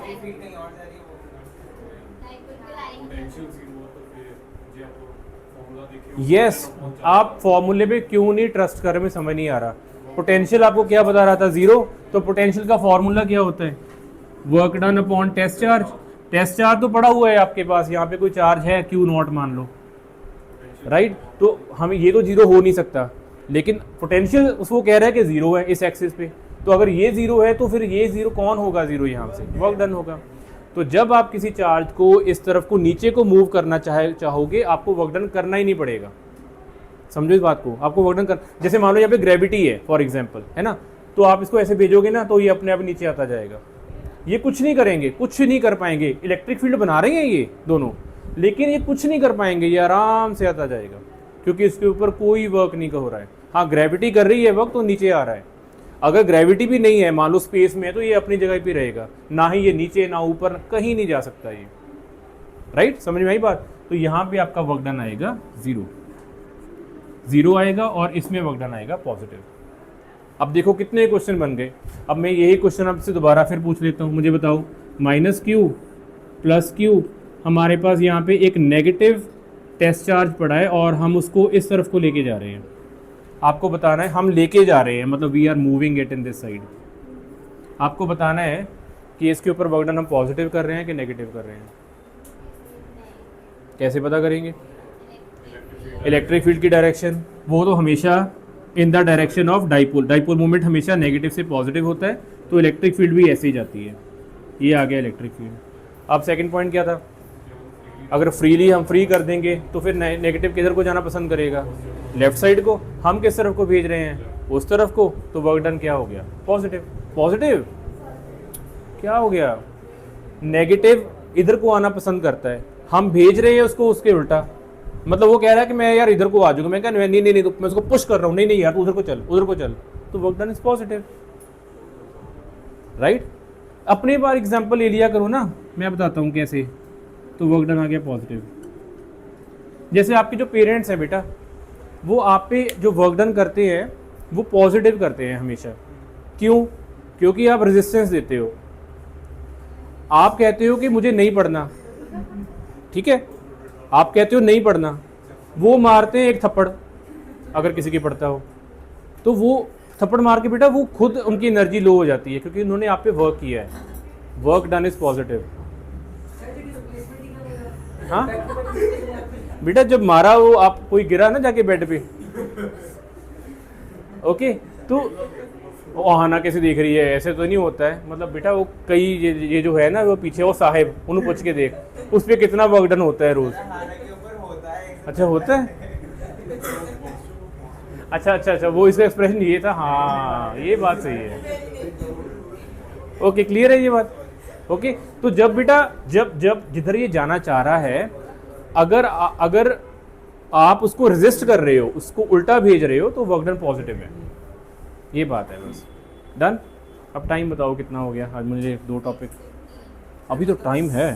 यस आप फॉर्मूले पे क्यों नहीं ट्रस्ट कर रहे, में समझ नहीं आ रहा। पोटेंशियल आपको क्या बता रहा था, ज़ीरो। तो पोटेंशियल का फॉर्मूला क्या होता है, work done upon test charge. Test charge तो पड़ा हुआ है आपके पास, यहाँ पे कोई चार्ज है क्यू नॉट मान लो, राइट। तो हमें ये तो जीरो हो नहीं सकता, लेकिन पोटेंशियल उसको कह रहा है कि ज़ीरो है इस एक्सिस पे। तो अगर ये ज़ीरो है तो फिर ये ज़ीरो कौन होगा, ज़ीरो यहाँ से वर्क डन होगा। तो जब आप किसी चार्ज को इस तरफ को नीचे को मूव करना चाहोगे, आपको वर्क डन करना ही नहीं पड़ेगा। समझो इस बात को, आपको वर्क डन कर, जैसे मान लो यहाँ पे ग्रेविटी है फॉर एग्जांपल, है ना, तो आप इसको ऐसे भेजोगे ना तो ये अपने आप नीचे आता जाएगा। ये कुछ नहीं करेंगे, कुछ नहीं कर पाएंगे। इलेक्ट्रिक फील्ड बना रहे हैं ये दोनों, लेकिन ये कुछ नहीं कर पाएंगे, ये आराम से आता जाएगा क्योंकि इसके ऊपर कोई वर्क नहीं हो रहा है। हाँ ग्रेविटी कर रही है वर्क, तो नीचे आ रहा है। अगर ग्रेविटी भी नहीं है, मान लो स्पेस में है, तो ये अपनी जगह पे रहेगा, ना ही ये नीचे ना ऊपर, कहीं नहीं जा सकता ये, राइट। समझ में आई बात। तो यहाँ पे आपका वर्क डन आएगा ज़ीरो आएगा और इसमें वर्क डन आएगा पॉजिटिव। अब देखो कितने क्वेश्चन बन गए। अब मैं यही क्वेश्चन आपसे दोबारा फिर पूछ लेता हूँ। मुझे बताओ माइनस क्यू प्लस क्यू, हमारे पास यहाँ पे एक नेगेटिव टेस्ट चार्ज पड़ा है और हम उसको इस तरफ को लेके जा रहे हैं। आपको बताना है हम लेके जा रहे हैं, मतलब we are moving it in this side. आपको बताना है कि इसके ऊपर वर्क डन हम पॉजिटिव कर रहे हैं कि नेगेटिव कर रहे हैं। कैसे पता करेंगे, इलेक्ट्रिक फील्ड की डायरेक्शन, वो तो हमेशा इन the direction of dipole. Dipole moment हमेशा नेगेटिव से पॉजिटिव होता है, तो इलेक्ट्रिक फील्ड भी ऐसे ही जाती है। ये आ गया इलेक्ट्रिक फील्ड। अब सेकंड पॉइंट क्या था, अगर फ्रीली हम फ्री कर देंगे तो फिर नेगेटिव किधर को जाना पसंद करेगा, लेफ्ट साइड को। हम किस तरफ को भेज रहे हैं, उस तरफ को, तो वर्क डन क्या हो गया, पॉजिटिव। पॉजिटिव क्या हो गया, नेगेटिव इधर को आना पसंद करता है, हम भेज रहे हैं उसको उसके उल्टा। मतलब वो कह रहा है कि मैं यार इधर को आ जाऊंगा, मैं कह नहीं नहीं नहीं, तो मैं उसको पुश कर रहा हूँ, नहीं नहीं यार तू उधर को चल, उधर को चल, तो work done is positive, right. अपने बार एग्जांपल ले लिया करो ना, मैं बताता हूँ कैसे, तो वर्क डन आ गया पॉजिटिव। जैसे आपके जो पेरेंट्स हैं बेटा, वो आप पे जो वर्क डन करते हैं वो पॉजिटिव करते हैं हमेशा। क्यों? क्योंकि आप रेजिस्टेंस देते हो, आप कहते हो कि मुझे नहीं पढ़ना, ठीक है, आप कहते हो नहीं पढ़ना, वो मारते हैं एक थप्पड़, अगर किसी की पढ़ता हो तो वो थप्पड़ मार के बेटा वो खुद उनकी एनर्जी लो हो जाती है, क्योंकि उन्होंने आप पे वर्क किया है। Work done is positive. हाँ बेटा, जब मारा वो आप कोई गिरा ना जाके बेड पे, ओके, तो ओहाना कैसे देख रही है, ऐसे तो नहीं होता है। मतलब बेटा वो कई ये जो है ना, वो पीछे वो साहिब, उन्हें पूछ के देख, उस पर कितना वर्क डन होता है रोज। हाना के ऊपर होता है। अच्छा होता है, अच्छा अच्छा अच्छा, वो इसका एक्सप्रेशन ये था, हाँ ये बात सही है। ओके, क्लियर है ये बात। ओके, तो जब बेटा जब जब जिधर ये जाना चाह रहा है, अगर आप उसको रेजिस्ट कर रहे हो, उसको उल्टा भेज रहे हो, तो वर्क डन पॉजिटिव है। ये बात है बस, डन। अब टाइम बताओ कितना हो गया आज, मुझे 2 टॉपिक, अभी तो टाइम है।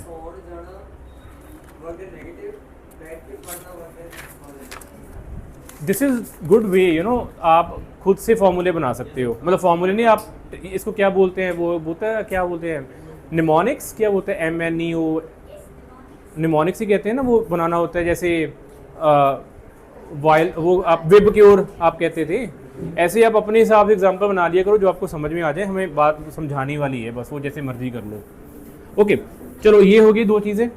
This is good way, you know, आप खुद से फॉर्मूले बना सकते हो। मतलब फॉर्मूले नहीं, आप इसको क्या बोलते हैं, वो बोलता है क्या बोलते हैं, निमोनिक्स, क्या बोलते हैं, MNEO, निमोनिक्स ही कहते हैं ना, वो बनाना होता है। जैसे वाइल वो आप वेब क्योर आप कहते थे, ऐसे ही आप अपने हिसाब से एग्जांपल बना लिया करो जो आपको समझ में आ जाए। हमें बात समझानी वाली है बस, वो जैसे मर्जी कर लो। ओके, चलो ये होगी 2 चीज़ें।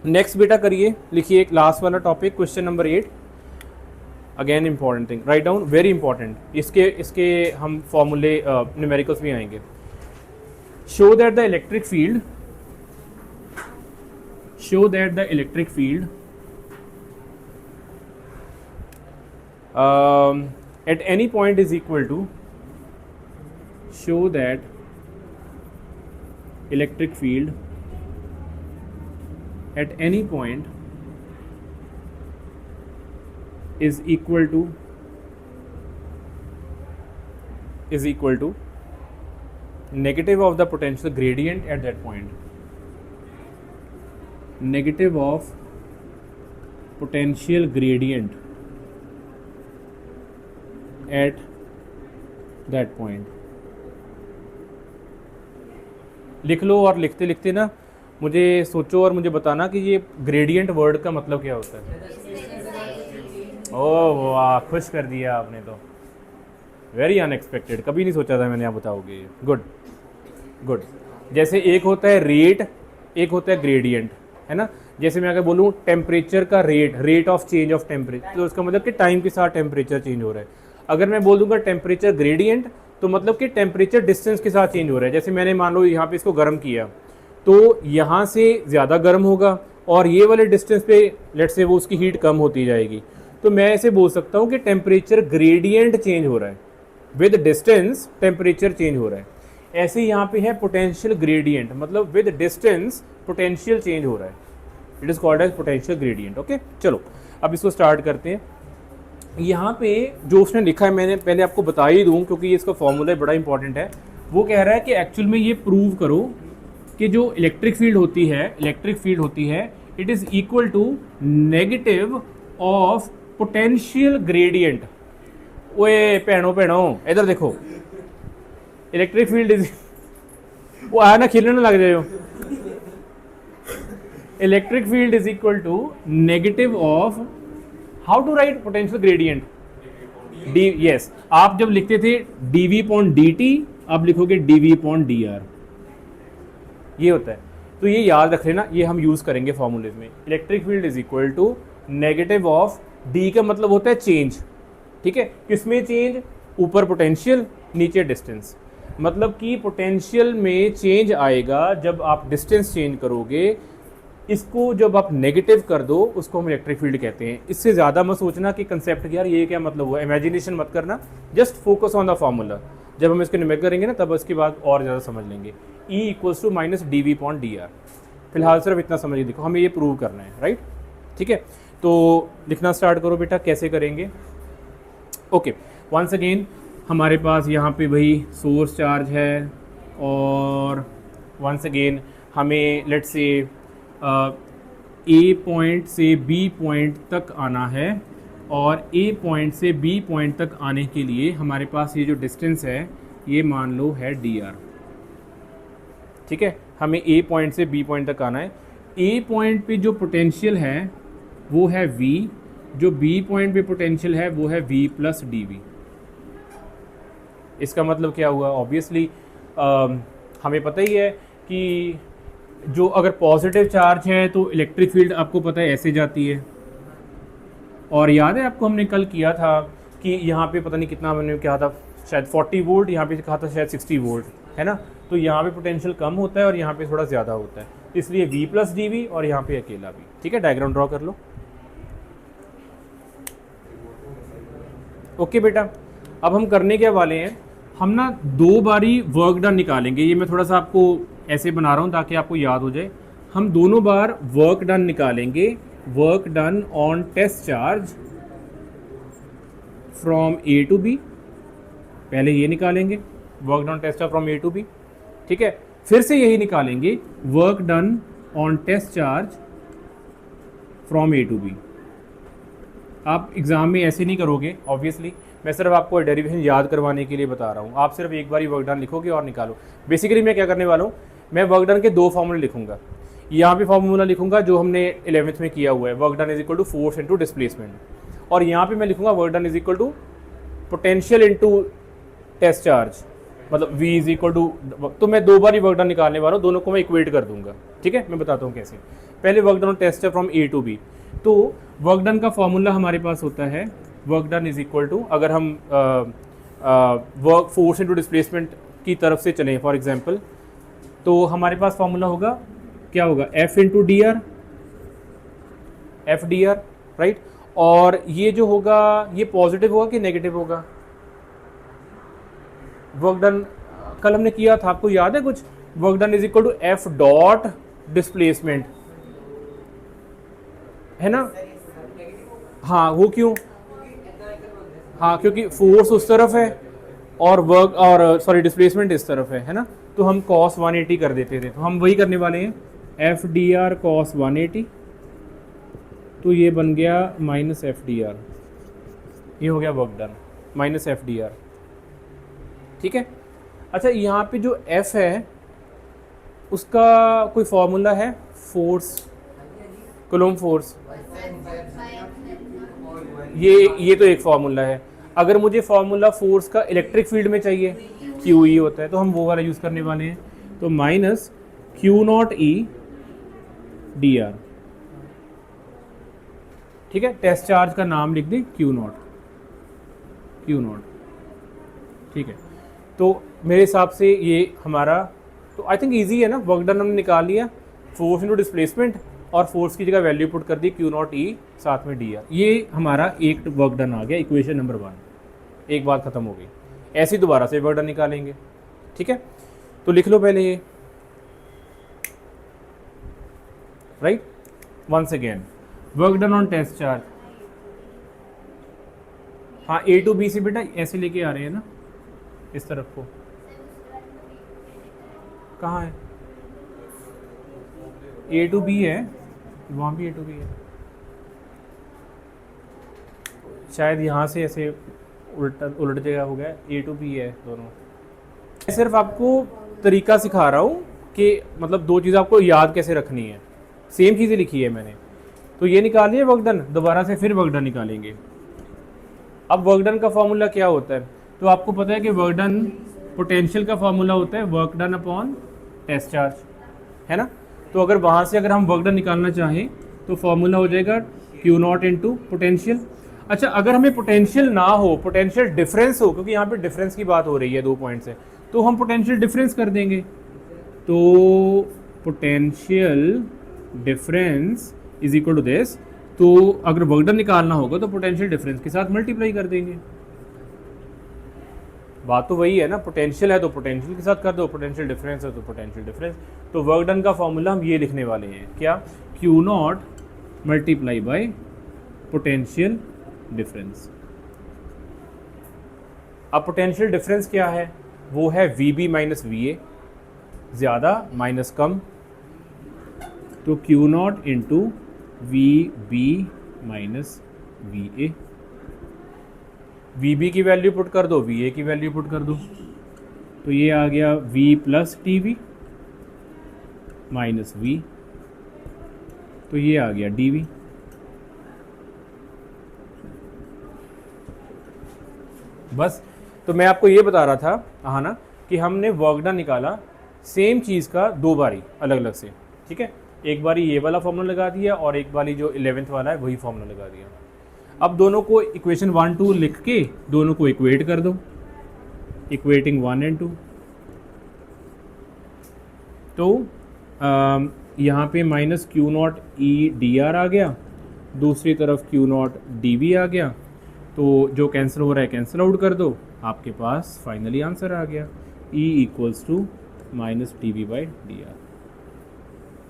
नेक्स्ट बेटा करिए, लिखिए एक लास्ट वाला topic, question number 8। Again important thing, write down, very important. इसके हम फॉर्मूले न्यूमेरिकल्स भी आएंगे। Show that the electric field at any point is equal to, show that electric field at any point is equal to negative of the potential gradient at that point. Negative of potential gradient at that point. लिख लो, और लिखते लिखते ना मुझे सोचो और मुझे बताना कि ये ग्रेडियंट वर्ड का मतलब क्या होता है। ओह वाह, खुश कर दिया आपने तो, वेरी अनएक्सपेक्टेड, कभी नहीं सोचा था मैंने, आप बताओगे। Good good. जैसे एक होता है रेट, एक होता है ग्रेडियंट, है ना। जैसे मैं अगर बोलूँ टेम्परेचर का rate of change of temperature, तो उसका मतलब कि टाइम के साथ टेम्परेचर चेंज हो रहा है। अगर मैं बोल दूंगा टेम्परेचर ग्रेडियंट, तो मतलब कि टेम्परेचर डिस्टेंस के साथ चेंज हो रहा है। जैसे मैंने मान लो यहाँ पे इसको गर्म किया, तो यहाँ से ज़्यादा गर्म होगा, और ये वाले डिस्टेंस पे लेट्स से वो उसकी हीट कम होती जाएगी। तो मैं ऐसे बोल सकता हूँ कि टेम्परेचर ग्रेडियंट चेंज हो रहा है, विद डिस्टेंस टेम्परेचर चेंज हो रहा है। ऐसे यहाँ पे है पोटेंशियल ग्रेडियंट, मतलब विद डिस्टेंस पोटेंशियल चेंज हो रहा है, it is called as potential gradient. Okay, चलो अब इसको स्टार्ट करते हैं। यहाँ पे जो उसने लिखा है, मैंने पहले आपको बता ही दूँ क्योंकि इसका फॉर्मूला बड़ा इंपॉर्टेंट है। वो कह रहा है कि एक्चुअल में ये प्रूव करो कि जो इलेक्ट्रिक फील्ड होती है it is equal to negative of potential gradient. ओए भैनों इधर देखो, इलेक्ट्रिक फील्ड इज, वो आया ना, खिलने लग जाए। Electric field is equal to negative of, how to write potential gradient, D, yes, आप जब लिखते थे dV/dt, आप लिखोगे dV/dr, ये होता है। तो ये याद रख लेना, ये हम यूज करेंगे फॉर्मूले में। Electric field is equal to negative of, D का मतलब होता है चेंज, ठीक है, किसमें चेंज, ऊपर पोटेंशियल नीचे डिस्टेंस। मतलब कि पोटेंशियल में चेंज आएगा जब आप डिस्टेंस चेंज करोगे, इसको जब आप नेगेटिव कर दो उसको हम इलेक्ट्रिक फील्ड कहते हैं। इससे ज़्यादा मत सोचना कि कंसेप्ट यार ये क्या मतलब हुआ, इमेजिनेशन मत करना, just focus on the formula. जब हम इसके न्यूमेरिकल करेंगे ना तब इसके बाद और ज़्यादा समझ लेंगे। E equals to minus dV/dr। फिलहाल सिर्फ इतना समझ देखो, हमें ये प्रूव करना है, राइट। ठीक है, तो लिखना स्टार्ट करो बेटा, कैसे करेंगे। ओके, वंस अगेन हमारे पास यहाँ पे वही सोर्स चार्ज है और वंस अगेन हमें लेट्स से ए पॉइंट से बी पॉइंट तक आना है और ए पॉइंट से बी पॉइंट तक आने के लिए हमारे पास ये जो डिस्टेंस है ये मान लो है dr। ठीक है, हमें ए पॉइंट से बी पॉइंट तक आना है। ए पॉइंट पे जो पोटेंशियल है वो है v, जो बी पॉइंट पे पोटेंशियल है वो है v प्लस dv। इसका मतलब क्या हुआ, ऑब्वियसली हमें पता ही है कि जो अगर पॉजिटिव चार्ज है तो इलेक्ट्रिक फील्ड आपको पता है ऐसे जाती है। और याद है आपको हमने कल किया था कि यहाँ पे पता नहीं कितना मैंने कहा था, शायद 40 वोल्ट, यहाँ पे कहा था शायद 60 वोल्ट, है ना। तो यहाँ पे पोटेंशियल कम होता है और यहाँ पे थोड़ा ज़्यादा होता है, इसलिए v प्लस dv और यहाँ पे अकेला भी। ठीक है, डायग्राम ड्रॉ कर लो। ओके बेटा, अब हम करने क्या वाले हैं, हम ना 2 बारी वर्क डन निकालेंगे। ये मैं थोड़ा सा आपको ऐसे बना रहा हूँ ताकि आपको याद हो जाए। हम दोनों बार वर्क डन निकालेंगे, work done on test charge from A to B. पहले ये निकालेंगे work done test charge from A to B. ठीक है, फिर से यही निकालेंगे work done on test charge from A to B. आप एग्ज़ाम में ऐसे नहीं करोगे ऑब्वियसली, मैं सिर्फ आपको डेरिवेशन याद करवाने के लिए बता रहा हूँ। आप सिर्फ एक बार ही वर्क डन लिखोगे और निकालो। बेसिकली मैं क्या करने वाला हूँ, मैं वर्क डन के 2 फार्मूले लिखूंगा। यहाँ पे फार्मूला लिखूंगा जो हमने 11th में किया हुआ है, work done is equal to force into displacement, और यहाँ पे मैं लिखूंगा work done is equal to potential into test charge, मतलब v इज इक्वल टू। तो मैं 2 बार ही वर्क डन निकालने वाला हूँ, दोनों को मैं इक्वेट कर दूंगा। ठीक है, मैं बताता हूँ कैसे। पहले वर्क डन टेस्ट है फ्रॉम ए टू बी। तो वर्क डन का फॉर्मूला हमारे पास होता है work done is equal to, अगर हम वर्क फोर्स इनटू डिस्प्लेसमेंट की तरफ से चलें फॉर एग्जांपल, तो हमारे पास फॉर्मूला होगा, क्या होगा, F into D R, F D R, right. और ये जो होगा ये पॉजिटिव होगा कि नेगेटिव होगा। वर्क डन कल हमने किया था, आपको याद है कुछ, work done is equal to F dot displacement, है ना। हाँ, वो क्यों, हाँ क्योंकि फोर्स उस तरफ है और वर्क और सॉरी डिस्प्लेसमेंट इस तरफ है ना। तो हम cos 180 कर देते थे, तो हम वही करने वाले हैं, एफ डी आर कॉस 180। तो ये बन गया माइनस एफ डी आर, ये हो गया work done minus F D R. ठीक है, अच्छा यहाँ पे जो F है उसका कोई फॉर्मूला है, फोर्स, कूलम्ब फोर्स, ये तो एक फार्मूला है। अगर मुझे फार्मूला फोर्स का इलेक्ट्रिक फील्ड में चाहिए, क्यू ई होता है, तो हम वो वाला यूज़ करने वाले हैं। तो minus Q not E D are. ठीक है, टेस्ट चार्ज का नाम लिख दें क्यू नॉट, क्यू नॉट। ठीक है, तो मेरे हिसाब से ये हमारा, तो आई थिंक ईजी है ना। वर्क डन हमने निकाल लिया, फोर्स इंटू डिस्प्लेसमेंट, और फोर्स की जगह वैल्यू पुट कर दी क्यू नॉट ई, साथ में डी आर। ये हमारा एक वर्क डन आ गया, इक्वेशन नंबर 1। एक बात खत्म हो गई, ऐसे ही दोबारा से वर्क डन निकालेंगे। ठीक है, तो लिख लो पहले ये, right. Once again work done on test charge, हाँ ए टू बी से बेटा ऐसे लेके आ रहे हैं ना, इस तरफ को। कहाँ है, ए टू बी है, वहाँ भी ए टू बी है, शायद यहाँ से ऐसे उलट जगह हो गया, ए टू बी है दोनों। मैं सिर्फ आपको तरीका सिखा रहा हूँ कि मतलब 2 चीज़ आपको याद कैसे रखनी है। सेम चीज़ें लिखी है मैंने, तो ये निकालिए वर्क डन, दोबारा से फिर वर्क डन निकालेंगे। अब वर्क डन का फॉर्मूला क्या होता है, तो आपको पता है कि वर्क डन पोटेंशियल का फॉर्मूला होता है work done upon test charge, है ना। तो अगर वहाँ से अगर हम वर्क डन निकालना चाहें तो फॉर्मूला हो जाएगा क्यू नॉट इंटू पोटेंशियल। अच्छा, अगर हमें पोटेंशियल ना हो, पोटेंशियल डिफरेंस हो, क्योंकि यहाँ पे डिफरेंस की बात हो रही है 2 पॉइंट से, तो हम पोटेंशियल डिफरेंस कर देंगे। तो potential difference is equal to this, तो अगर वर्क डन निकालना होगा तो पोटेंशियल डिफरेंस के साथ मल्टीप्लाई कर देंगे। बात तो वही है ना, पोटेंशियल है तो पोटेंशियल के साथ कर दो, पोटेंशियल डिफरेंस है तो पोटेंशियल डिफरेंस। तो वर्क डन का फॉर्मूला हम ये लिखने वाले हैं, क्या, Q not multiply by potential difference. अब पोटेंशियल डिफरेंस क्या है, वो है V B minus V A, ज़्यादा माइनस कम, तो Q not into V B minus V A. V B की वैल्यू पुट कर दो, वी ए की वैल्यू पुट कर दो, तो ये आ गया V plus T V minus V, तो ये आ गया डी वी। बस, तो मैं आपको ये बता रहा था हाँ ना कि हमने वर्क डन निकाला सेम चीज़ का दो बारी अलग अलग से, ठीक है। एक बारी ये वाला फॉर्मूला लगा दिया और एक बारी जो 11th वाला है वही फॉर्मूला लगा दिया। अब दोनों को इक्वेशन 1 2 लिख के दोनों को इक्वेट कर दो, इक्वेटिंग 1 एंड 2, तो यहाँ पे minus Q not E D R आ गया, दूसरी तरफ क्यू नॉट डी वी आ गया, तो जो कैंसिल हो रहा है कैंसिल आउट कर दो, आपके पास फाइनली आंसर आ गया E equals to minus D V by D R.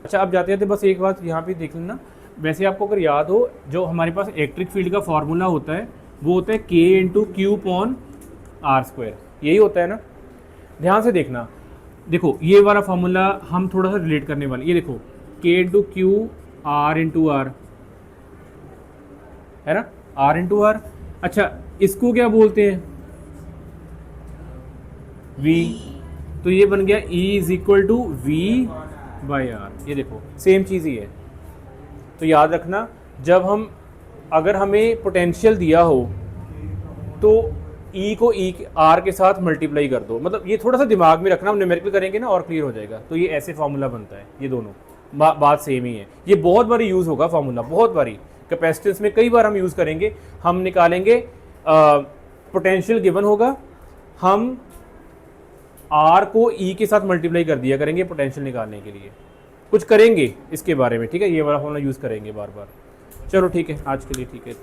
अच्छा, अब जाते जाते बस एक बात यहाँ पे देख लेना, वैसे आपको अगर याद हो जो हमारे पास इलेक्ट्रिक फील्ड का फार्मूला होता है वो होता है K into Q upon R square, यही होता है ना। ध्यान से देखना, देखो ये वाला फार्मूला हम थोड़ा सा रिलेट करने वाले, ये देखो K into Q R into R है ना, आर इंटू आर। अच्छा, इसको क्या बोलते हैं, V, तो ये बन गया E is equal to V by R, ये देखो सेम चीज़ ही है। तो याद रखना, जब हम अगर हमें पोटेंशियल दिया हो तो E को R के साथ मल्टीप्लाई कर दो, मतलब ये थोड़ा सा दिमाग में रखना, हम न्यूमेरिकल करेंगे ना और क्लियर हो जाएगा। तो ये ऐसे फार्मूला बनता है, ये दोनों बात सेम ही है। ये बहुत बारी यूज़ होगा फार्मूला, बहुत बारी कैपेसिटेंस में कई बार हम यूज़ करेंगे। हम निकालेंगे पोटेंशियल गिवन होगा, हम R को E के साथ मल्टीप्लाई कर दिया करेंगे पोटेंशियल निकालने के लिए, कुछ करेंगे इसके बारे में, ठीक है। ये वाला फॉर्मूला यूज़ करेंगे बार बार। चलो ठीक है, आज के लिए ठीक है।